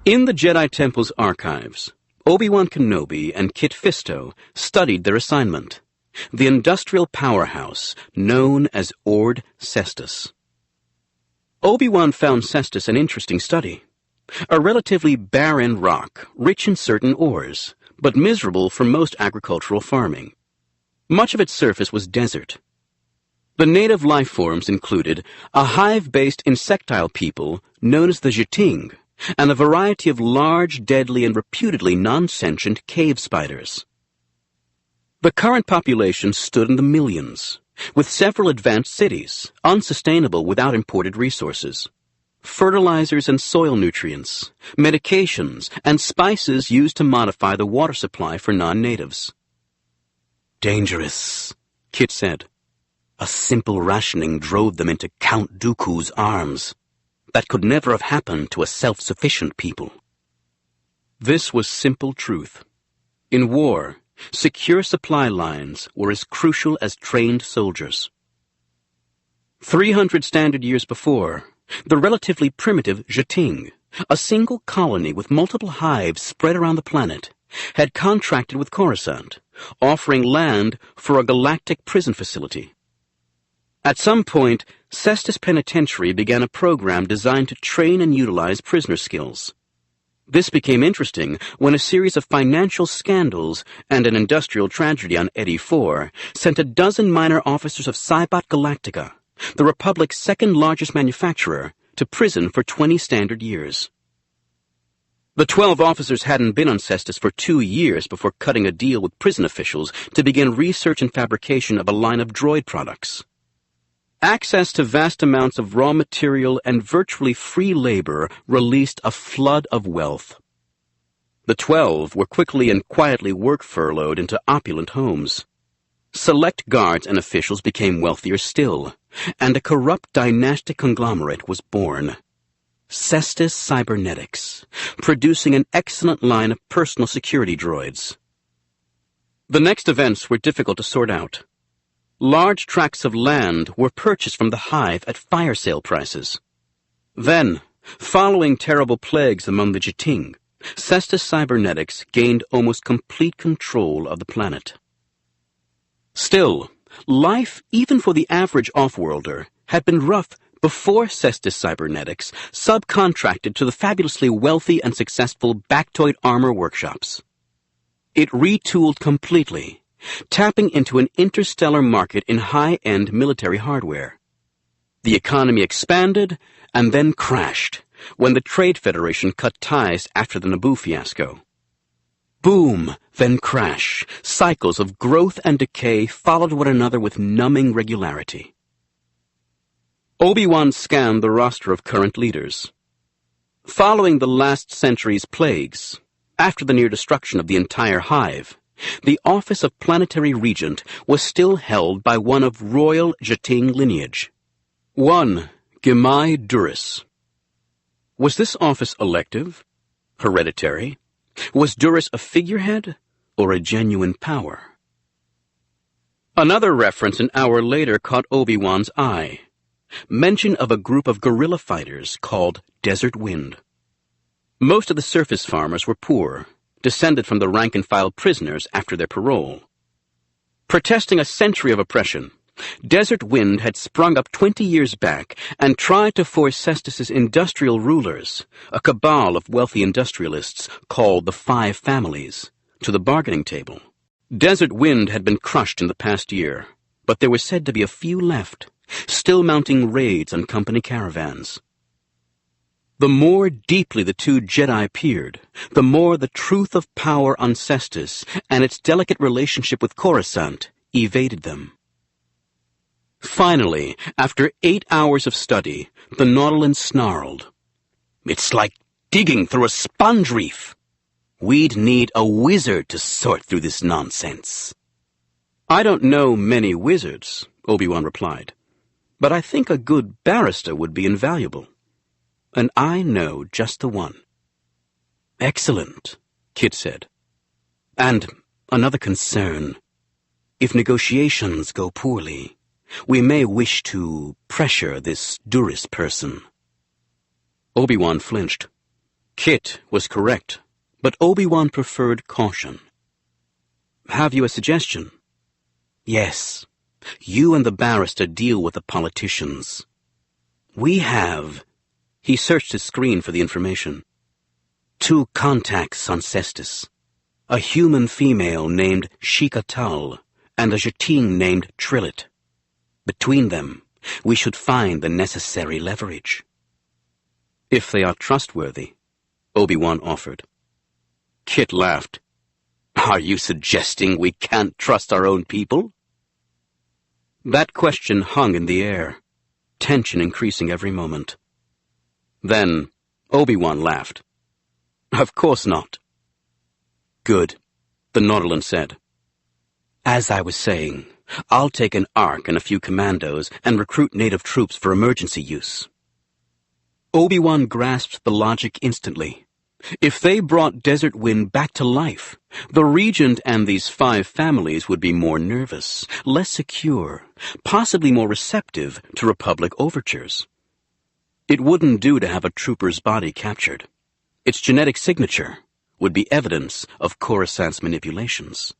In the Jedi Temple's archives, Obi-Wan Kenobi and Kit Fisto studied their assignment, the industrial powerhouse known as Ord Cestus. Obi-Wan found Cestus an interesting study, a relatively barren rock, rich in certain ores, but miserable for most agricultural farming. Much of its surface was desert. The native life forms included a hive-based insectile people known as the Jiting, and a variety of large, deadly, and reputedly non-sentient cave spiders. The current population stood in the millions, with several advanced cities, unsustainable without imported resources. Fertilizers and soil nutrients, medications, and spices used to modify the water supply for non-natives. "Dangerous," Kit said. "A simple rationing drove them into Count Dooku's arms. That could never have happened to a self-sufficient people." This was simple truth. In war, secure supply lines were as crucial as trained soldiers. 300 standard years before, the relatively primitive Jiting, a single colony with multiple hives spread around the planet, had contracted with Coruscant, offering land for a galactic prison facility. At some point, Cestus Penitentiary began a program designed to train and utilize prisoner skills. This became interesting when a series of financial scandals and an industrial tragedy on Eddy 4 sent a dozen minor officers of Cybot Galactica, the Republic's second-largest manufacturer, to prison for 20 standard years. The 12 officers hadn't been on Cestus for 2 years before cutting a deal with prison officials to begin research and fabrication of a line of droid products. Access to vast amounts of raw material and virtually free labor released a flood of wealth. The 12 were quickly and quietly work-furloughed into opulent homes. Select guards and officials became wealthier still, and a corrupt dynastic conglomerate was born. Cestus Cybernetics, producing an excellent line of personal security droids. The next events were difficult to sort out. Large tracts of land were purchased from the hive at fire sale prices. Then, following terrible plagues among the Jiting, Cestus Cybernetics gained almost complete control of the planet. Still, life, even for the average off-worlder, had been rough before Cestus Cybernetics subcontracted to the fabulously wealthy and successful Bactoid Armor Workshops. It retooled completely, tapping into an interstellar market in high-end military hardware. The economy expanded and then crashed when the Trade Federation cut ties after the Naboo fiasco. Boom, then crash. Cycles of growth and decay followed one another with numbing regularity. Obi-Wan scanned the roster of current leaders. Following the last century's plagues, after the near destruction of the entire hive, the office of planetary regent was still held by one of royal Jiting lineage, one Gemai Duras. Was this office elective? Hereditary? Was Duras a figurehead or a genuine power? Another reference an hour later caught Obi-Wan's eye. Mention of a group of guerrilla fighters called Desert Wind. Most of the surface farmers were poor, descended from the rank-and-file prisoners after their parole. Protesting a century of oppression, Desert Wind had sprung up 20 years back and tried to force Cestus's industrial rulers, a cabal of wealthy industrialists called the Five Families, to the bargaining table. Desert Wind had been crushed in the past year, but there were said to be a few left, still mounting raids on company caravans. The more deeply the two Jedi peered, the more the truth of power on Cestus and its delicate relationship with Coruscant evaded them. Finally, after 8 hours of study, the Nautolan snarled. "It's like digging through a sponge reef. We'd need a wizard to sort through this nonsense." "I don't know many wizards," Obi-Wan replied, "but I think a good barrister would be invaluable. And I know just the one." "Excellent," Kit said. "And another concern. If negotiations go poorly, we may wish to pressure this Duras person." Obi-Wan flinched. Kit was correct, but Obi-Wan preferred caution. Have you a suggestion? Yes. You and the barrister deal with the politicians. We have... He searched his screen for the information. 2 contacts on Cestus. A human female named Sheikah Tull and a Jating named Trillet. Between them, we should find the necessary leverage. If they are trustworthy, Obi-Wan offered. Kit laughed. Are you suggesting we can't trust our own people? That question hung in the air, tension increasing every moment. Then Obi-Wan laughed. Of course not. Good, the Nautolan said. As I was saying, I'll take an ARC and a few commandos and recruit native troops for emergency use. Obi-Wan grasped the logic instantly. If they brought Desert Wind back to life, the Regent and these 5 families would be more nervous, less secure, possibly more receptive to Republic overtures. It wouldn't do to have a trooper's body captured. Its genetic signature would be evidence of Coruscant's manipulations.